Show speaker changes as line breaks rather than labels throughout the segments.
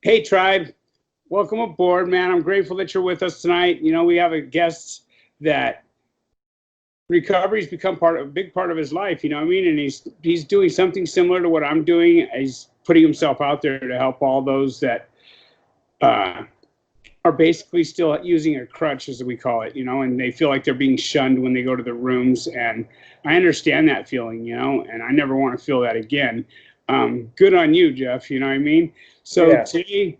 Hey, Tribe. Welcome aboard, man. I'm grateful that you're with us tonight. You know, we have a guest that recovery's become a big part of his life. You know what I mean? And he's doing something similar to what I'm doing. He's putting himself out there to help all those that uh, are basically still using a crutch, as we call it. You know, and they feel like they're being shunned when they go to the rooms. And I understand that feeling. You know, and I never want to feel that again. Good on you, Jeff. You know what I mean? So today.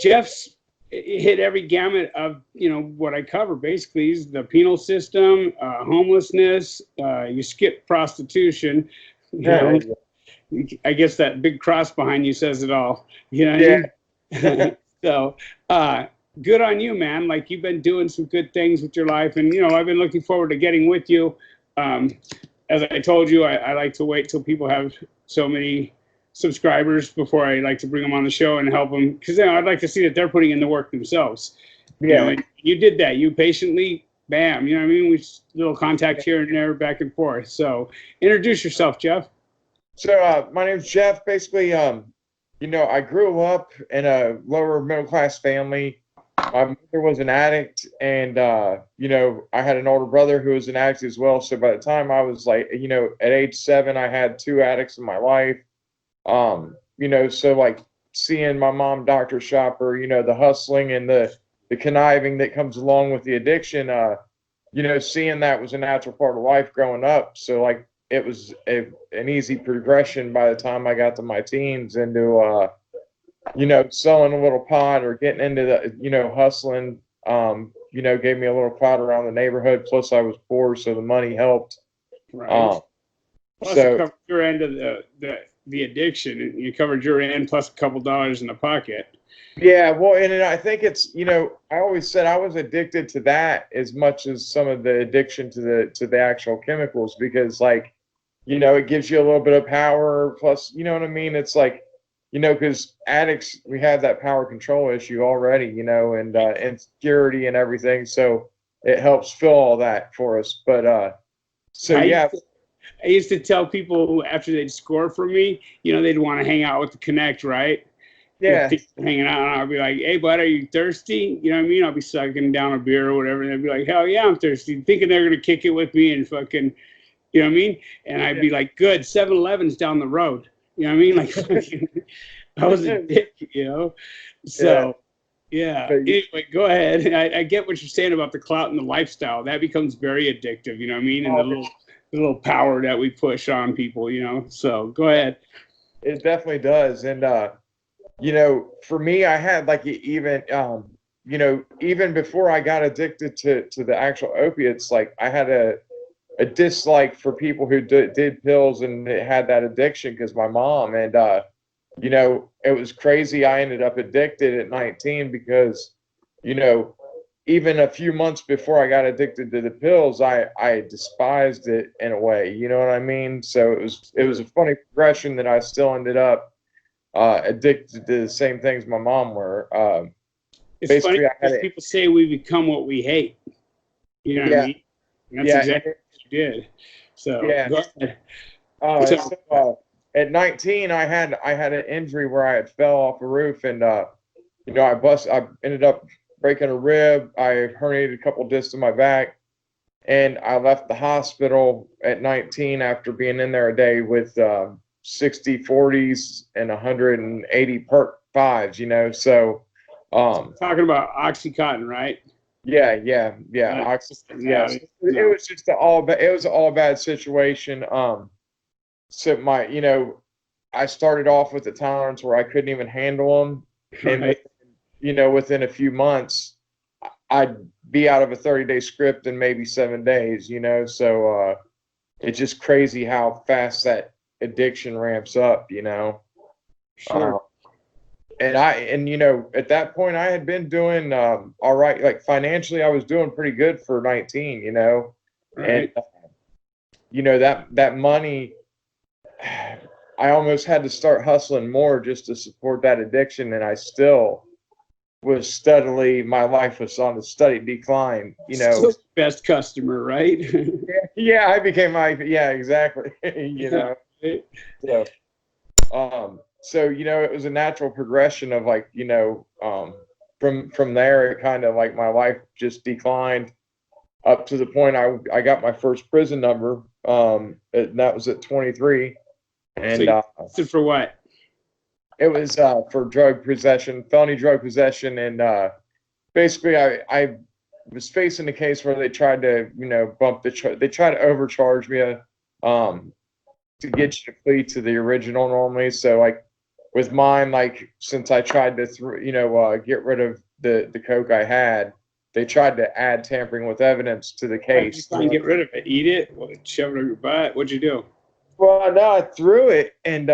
Jeff's hit every gamut of what I cover. Basically, is the penal system, homelessness. You skip prostitution.
Yeah.
I guess that big cross behind you says it all. You know what I mean? So, good on you, man. Like, you've been doing some good things with your life, and I've been looking forward to getting with you. As I told you, I like to wait till people have so many subscribers before I like to bring them on the show and help them, because I'd like to see that they're putting in the work themselves. And you did that. You patiently, bam. You know what I mean? We little contact here and there, back and forth. So introduce yourself, Jeff.
So my name's Jeff. Basically, I grew up in a lower middle class family. My mother was an addict, and I had an older brother who was an addict as well. So by the time I was like, at age 7, I had 2 addicts in my life. So like seeing my mom doctor shop her, the hustling and the conniving that comes along with the addiction, seeing that was a natural part of life growing up. So like it was an easy progression by the time I got to my teens into, selling a little pot or getting into the, hustling, gave me a little clout around the neighborhood. Plus I was poor, so the money helped.
Right. Plus you covered your end of the addiction. You covered your end plus a couple dollars in the pocket.
Yeah, well, and I think it's, I always said I was addicted to that as much as some of the addiction to the actual chemicals, because like, it gives you a little bit of power. Plus, you know what I mean? It's like, because addicts, we have that power control issue already, and insecurity and everything. So it helps fill all that for us. But
I used to tell people after they'd score for me, they'd want to hang out with the Connect, right?
Yeah.
Hanging out, and I'll be like, "Hey, bud, are you thirsty?" You know what I mean? I'll be sucking down a beer or whatever, and they'd be like, "Hell yeah, I'm thirsty," thinking they're gonna kick it with me and fucking, you know what I mean? And I'd be like, "Good, 7-Eleven's down the road." You know what I mean? Like, I was a dick, So, yeah. Anyway, go ahead. I get what you're saying about the clout and the lifestyle. That becomes very addictive. You know what I mean? And the little power that we push on people. So go ahead.
It definitely does. And for me, I had like even even before I got addicted to the actual opiates, like I had a dislike for people who did pills and had that addiction, because my mom, and it was crazy. I ended up addicted at 19 because even a few months before I got addicted to the pills, I despised it in a way, you know what I mean? So it was a funny progression that I still ended up addicted to the same things my mom were.
It's funny because people say we become what we hate. You know what I mean? That's exactly what you did. So go ahead.
At 19, I had an injury where I had fell off a roof, and I ended up breaking a rib. I herniated a couple discs in my back, and I left the hospital at 19 after being in there a day with 60 40s and 180 perk 5s, so
talking about Oxycontin, right?
Yeah. It was just it was an all bad situation. So I started off with a tolerance where I couldn't even handle them, and within a few months, I'd be out of a 30-day script in maybe 7 days. So it's just crazy how fast that addiction ramps up.
Sure.
And at that point I had been doing all right. Like financially, I was doing pretty good for 19.
Right.
And that money, I almost had to start hustling more just to support that addiction, and I still was steadily, my life was on a steady decline.
Still best customer, right?
I became exactly. so it was a natural progression of like from there it kind of like my life just declined up to the point I got my first prison number, and that was at 23,
So
and
you arrested for what?
it was for drug possession, felony drug possession, and basically I was facing a case where they tried to bump they tried to overcharge me um to get you to plead to the original normally. So like with mine, like since I tried to get rid of the coke I had, they tried to add tampering with evidence to the
How'd you
case.
try and get rid of it? Eat it? Shove it up your butt? What'd you do?
Well, no, I threw it, and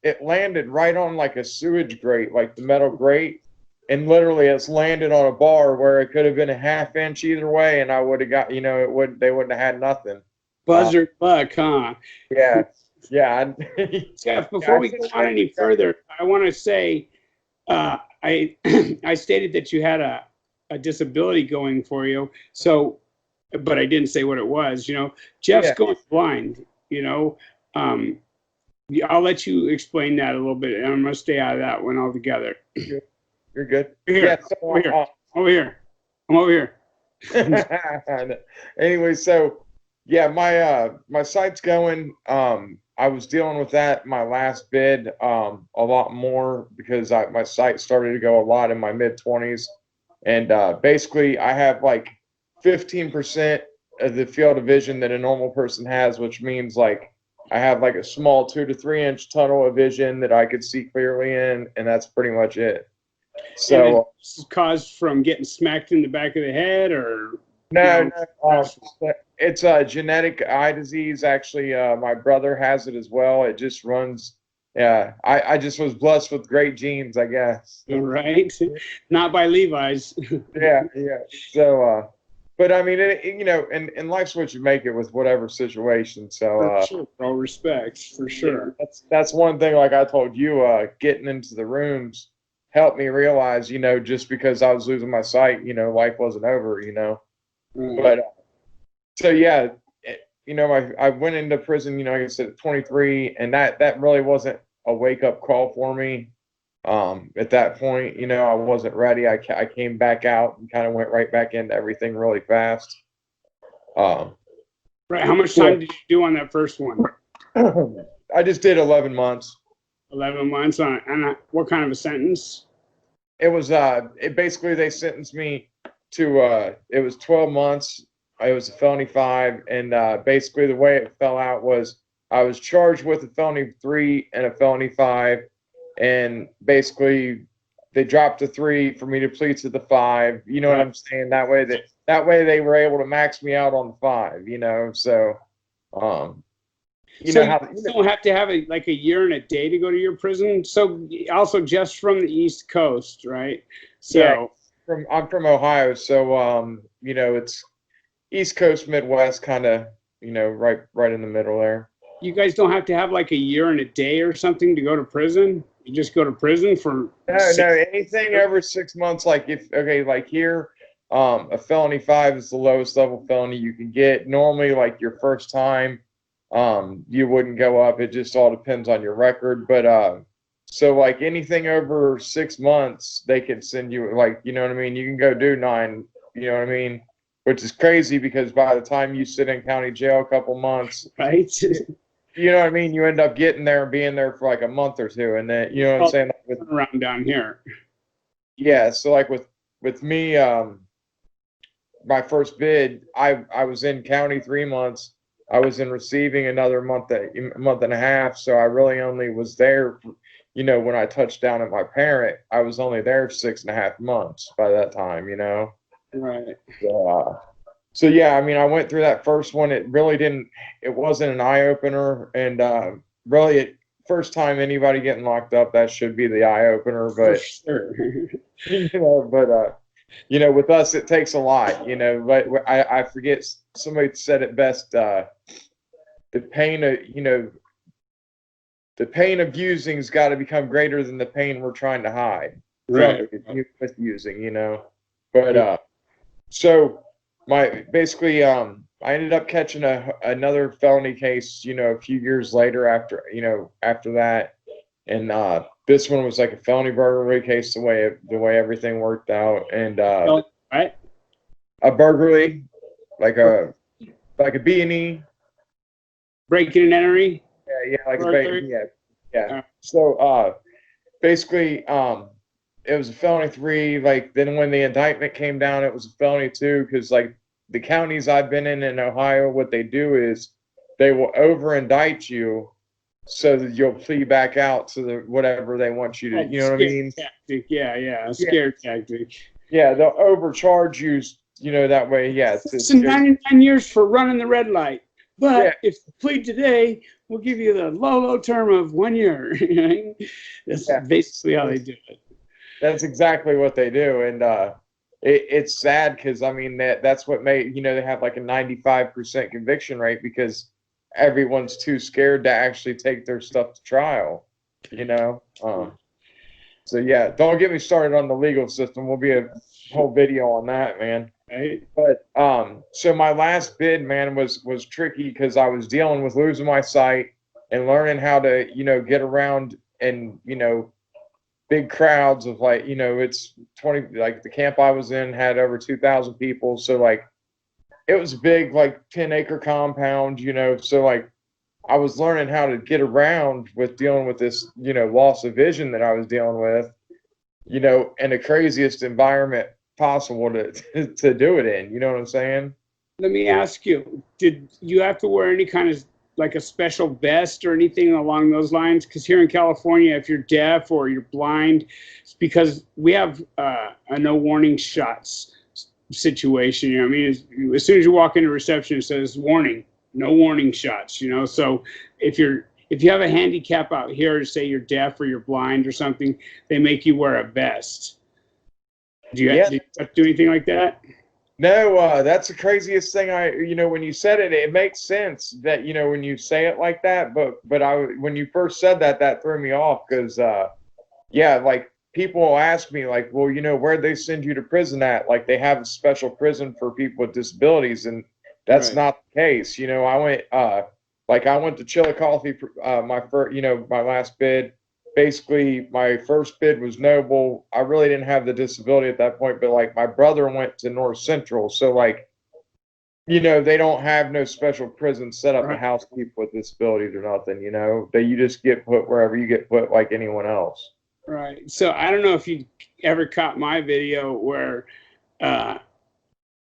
it landed right on like a sewage grate, like the metal grate, and literally it's landed on a bar where it could have been a half inch either way, and I would have got, they wouldn't have had nothing.
Buzzard luck, huh?
Yeah, yeah.
Jeff, before we go on any further, I want to say I I stated that you had a disability going for you. So, but I didn't say what it was. Jeff's going blind. I'll let you explain that a little bit, and I'm gonna stay out of that one altogether.
You're good.
Here,
Yeah, so,
over here, over here. I'm over here.
Anyway, so yeah, my site's going. I was dealing with that my last bid a lot more because my site started to go a lot in my mid-20s, and basically I have like 15% of the field of vision that a normal person has, which means like I have like a small 2 to 3 inch tunnel of vision that I could see clearly in, and that's pretty much it. So
this is caused from getting smacked in the back of the head, or
no, it's a genetic eye disease. Actually, my brother has it as well. It just runs. Yeah, I just was blessed with great genes, I guess.
right? Not by Levi's.
Yeah. So, but I mean, and life's what you make it with whatever situation. So,
For sure, bro. Respect, for sure.
that's one thing. Like I told you, getting into the rooms helped me realize, just because I was losing my sight, life wasn't over, But so yeah, I went into prison, like I said, at 23, and that really wasn't a wake up call for me. At that point, I wasn't ready. I came back out and kind of went right back into everything really fast.
Right. How much time did you do on that first one?
I just did 11 months.
11 months on what kind of a sentence?
It was basically they sentenced me to it was 12 months. It was a felony 5, and basically the way it fell out was I was charged with a felony 3 and a felony 5, and basically they dropped the 3 for me to plead to the 5. You know what I'm saying? That way they were able to max me out on the 5. So
you don't have to have like a year and a day to go to your prison. So also just from the East Coast, right? So
yeah, I'm from Ohio, so it's East Coast, Midwest, kind of right in the middle there.
You guys don't have to have like a year and a day or something to go to prison. You just go to prison for
no anything over 6 months. Like like here, a felony 5 is the lowest level felony you can get. Normally, like your first time, you wouldn't go up. It just all depends on your record. But so like anything over 6 months, they can send you like what I mean. You can go do 9. You know what I mean? Which is crazy because by the time you sit in county jail a couple months,
right?
You know what I mean? You end up getting there and being there for like a month or two, and then you know what I'm saying.
Like around down here.
Yeah, so like with me, my first bid, I was in county 3 months. I was in receiving another month and a half. So I really only was there. When I touched down at my parent, I was only there 6.5 months by that time.
Right.
So yeah, I mean, I went through that first one. It wasn't an eye opener, and really, first time anybody getting locked up, that should be the eye opener. But
for
sure. With us, it takes a lot. But I forget. Somebody said it best. The pain of using's got to become greater than the pain we're trying to hide.
Right.
With using. But so. I ended up catching another felony case, a few years later after that, and this one was like a felony burglary case, the way everything worked out, and
Oh, right.
a burglary, like a B&E.
Breaking and entering.
Yeah, like
Burglary.
yeah. So basically, it was a felony 3. Like then when the indictment came down, it was a felony 2 because like the counties I've been in Ohio, what they do is they will over indict you so that you'll plead back out to the whatever they want you to. You know what I mean?
Tactic. Yeah, a
Yeah.
scare tactic.
Yeah, they'll overcharge you. You know that way. Yeah,
It's 99 years for running the red light. But
Yeah.
if you plead today, we'll give you the low term of 1 year. That's basically how they do it.
That's exactly what they do, and it's sad because I mean that's what made they have like a 95% conviction rate because everyone's too scared to actually take their stuff to trial. So yeah, don't get me started on the legal system. We'll be a whole video on that, man.
Right?
But so my last bid, man, was tricky because I was dealing with losing my sight and learning how to get around and big crowds of like it's 20, like the camp I was in had over 2,000 people, so like it was a big like 10-acre compound, so like I was learning how to get around with dealing with this loss of vision that I was dealing with, in the craziest environment possible to do it in. You know what I'm saying?
Let me ask you, did you have to wear any kind of like a special vest or anything along those lines? Because here in California, if you're deaf or you're blind, it's because we have a no warning shots situation. I mean, as soon as you walk into reception, it says warning, no warning shots. So if you have a handicap out here, say you're deaf or you're blind or something, they make you wear a vest. Do you have to do anything like that?
No, that's the craziest thing. When you said it, it makes sense that when you say it like that. But when you first said that, that threw me off because like people will ask me like, well, where'd they send you to prison at? Like they have a special prison for people with disabilities, and that's
Right.
not the case. I went I went to Chillicothe my first, my last bid. Basically, my first bid was Noble. I really didn't have the disability at that point, but like my brother went to North Central, so like they don't have no special prison set up to house people with disabilities or nothing. That you just get put wherever you get put, like anyone else.
Right. So I don't know if you ever caught my video where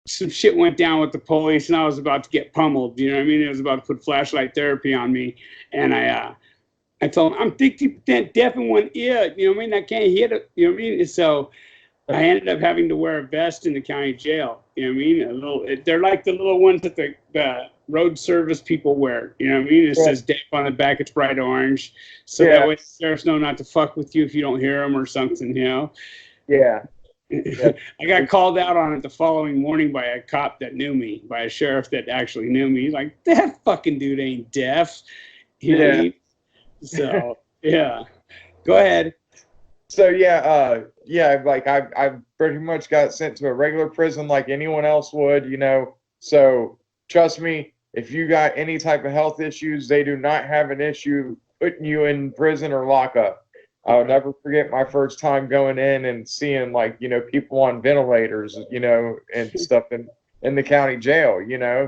some shit went down with the police and I was about to get pummeled. You know what I mean? It was about to put flashlight therapy on me, and I told him I'm 50% deaf in one ear. You know what I mean? I can't hear it. You know what I mean? So I ended up having to wear a vest in the county jail. You know what I mean? They're like the little ones that the road service people wear. You know what I mean? It says deaf on the back. It's bright orange. So that way the sheriffs know not to fuck with you if you don't hear them or something,
Yeah.
I got called out on it the following morning by a cop that knew me, by a sheriff that actually knew me. He's like, that fucking dude ain't deaf. You know what I mean? So yeah, go ahead.
So like I pretty much got sent to a regular prison like anyone else would, So trust me, if you got any type of health issues, they do not have an issue putting you in prison or lockup. I'll never forget my first time going in and seeing like people on ventilators, and stuff in the county jail,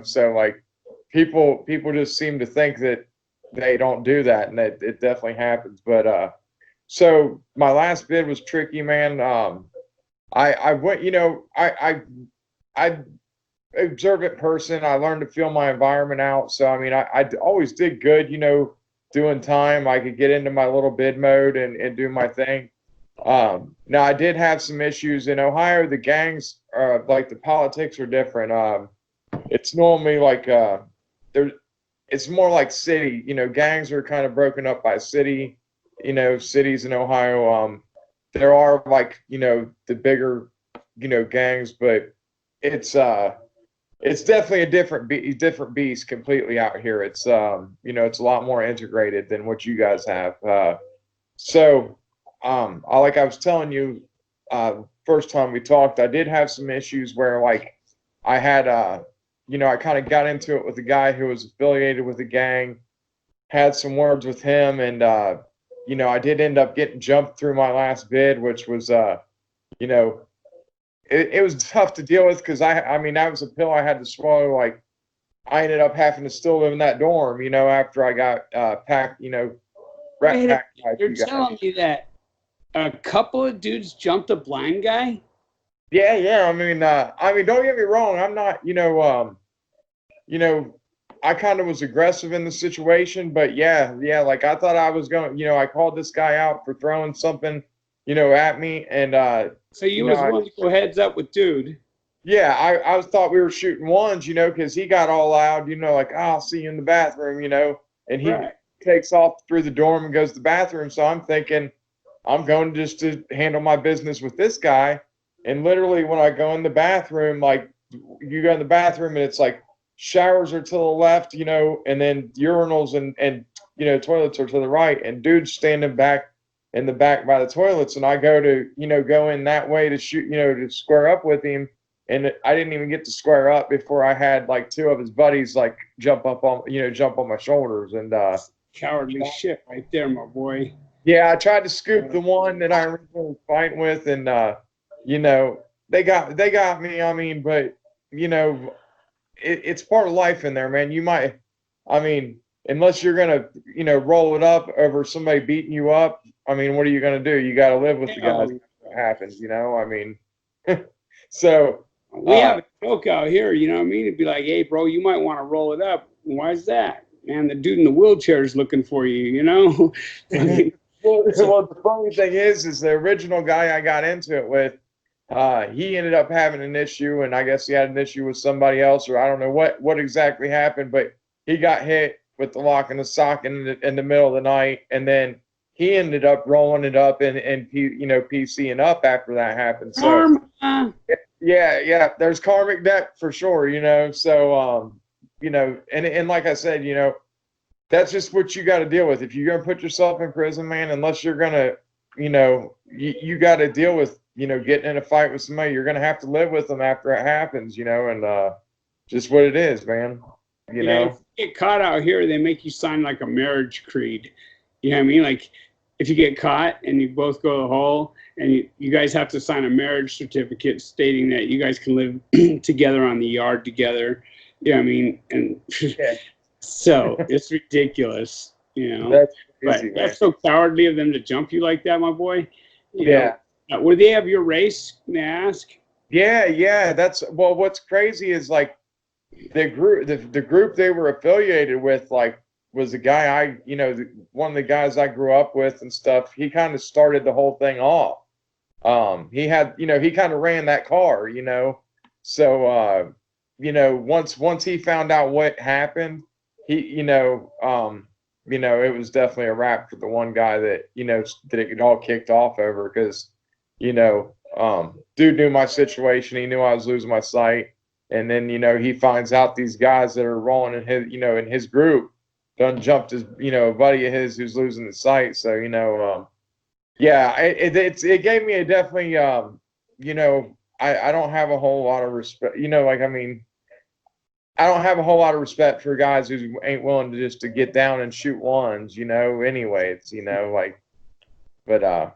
So like people just seem to think that they don't do that, and that it definitely happens. But so my last bid was tricky, man. I went, I observant person. I learned to feel my environment out. So I mean, I always did good, doing time. I could get into my little bid mode and do my thing. Now I did have some issues in Ohio. The gangs, like the politics are different. It's normally like there. It's more like city. Gangs are kind of broken up by city. Cities in Ohio. There are like the bigger gangs, but it's definitely a different beast completely out here. It's it's a lot more integrated than what you guys have. So like I was telling you, first time we talked, I did have some issues where like I had I kind of got into it with a guy who was affiliated with a gang, had some words with him, and you know, I did end up getting jumped through my last bid, which was, you know, it was tough to deal with because I mean, that was a pill I had to swallow. Like, I ended up having to still live in that dorm, you know, after I got packed, you know, rat
Wait a
packed by
You're
you guys.
telling me that a couple of dudes jumped a blind guy?
Yeah, yeah. I mean, don't get me wrong. I'm not, you know, I kind of was aggressive in the situation, but yeah, yeah. Like I thought I was going, you know, I called this guy out for throwing something, you know, at me, and
So you
you know,
was willing to go heads up with dude.
yeah, I thought we were shooting ones, you know, because he got all loud, you know, like, oh, I'll see you in the bathroom, you know, and he
Right.
takes off through the dorm and goes to the bathroom. So I'm thinking, I'm going just to handle my business with this guy. And literally, when I go in the bathroom, like, you go in the bathroom and it's like showers are to the left, you know, and then urinals and you know, toilets are to the right, and dude's standing back in the back by the toilets. And I go to, you know, go in that way to shoot, you know, to square up with him, and I didn't even get to square up before I had like two of his buddies like jump on my shoulders, and
Cowardly shit right there, my boy.
yeah, I tried to scoop the one that I originally was fighting with, and you know, they got me. I mean, but you know, it's part of life in there, man. You might, I mean, unless you're gonna, you know, roll it up over somebody beating you up. I mean, what are you gonna do? You got to live with the guys.
Oh,
What happens, you know? I mean, so
we have a joke out here, you know what I mean? It'd be like, hey, bro, you might want to roll it up. Why's that? Man, the dude in the wheelchair is looking for you, you know? I mean,
well, the funny thing is the original guy I got into it with, he ended up having an issue, and I guess he had an issue with somebody else, or I don't know what exactly happened, but he got hit with the lock and the socket in the middle of the night, and then he ended up rolling it up and you know, PCing up after that happened. So
karma.
yeah, yeah, there's karmic debt for sure, you know. So you know, and like I said, you know, that's just what you got to deal with. If you're gonna put yourself in prison, man, unless you're gonna, you know, you got to deal with, you know, getting in a fight with somebody. You're gonna have to live with them after it happens, you know, and just what it is, man. You
Yeah,
know.
if you get caught out here, they make you sign like a marriage creed. You know what I mean? Like if you get caught and you both go to the hole and you guys have to sign a marriage certificate stating that you guys can live together on the yard together. You know what I mean? And
Yeah,
so it's ridiculous, you know.
that's
But
crazy, man.
that's so cowardly of them to jump you like that, my boy. You
Yeah,
know, were they of your race, may I ask?
yeah, yeah. That's well. What's crazy is like the group they were affiliated with, like, was the guy you know, one of the guys I grew up with and stuff. He kind of started the whole thing off. He had, you know, he kind of ran that car, you know. So you know, once he found out what happened, he, you know, it was definitely a wrap for the one guy that, you know, that it all kicked off over, because, you know, dude knew my situation. He knew I was losing my sight. And then, you know, he finds out these guys that are rolling in his, you know, in his group done jumped his, you know, a buddy of his who's losing the sight. So, you know, yeah, it gave me a definitely, you know, I don't have a whole lot of respect, you know, like, I mean, I don't have a whole lot of respect for guys who ain't willing to just to get down and shoot ones, you know, anyway, it's, you know, like, but,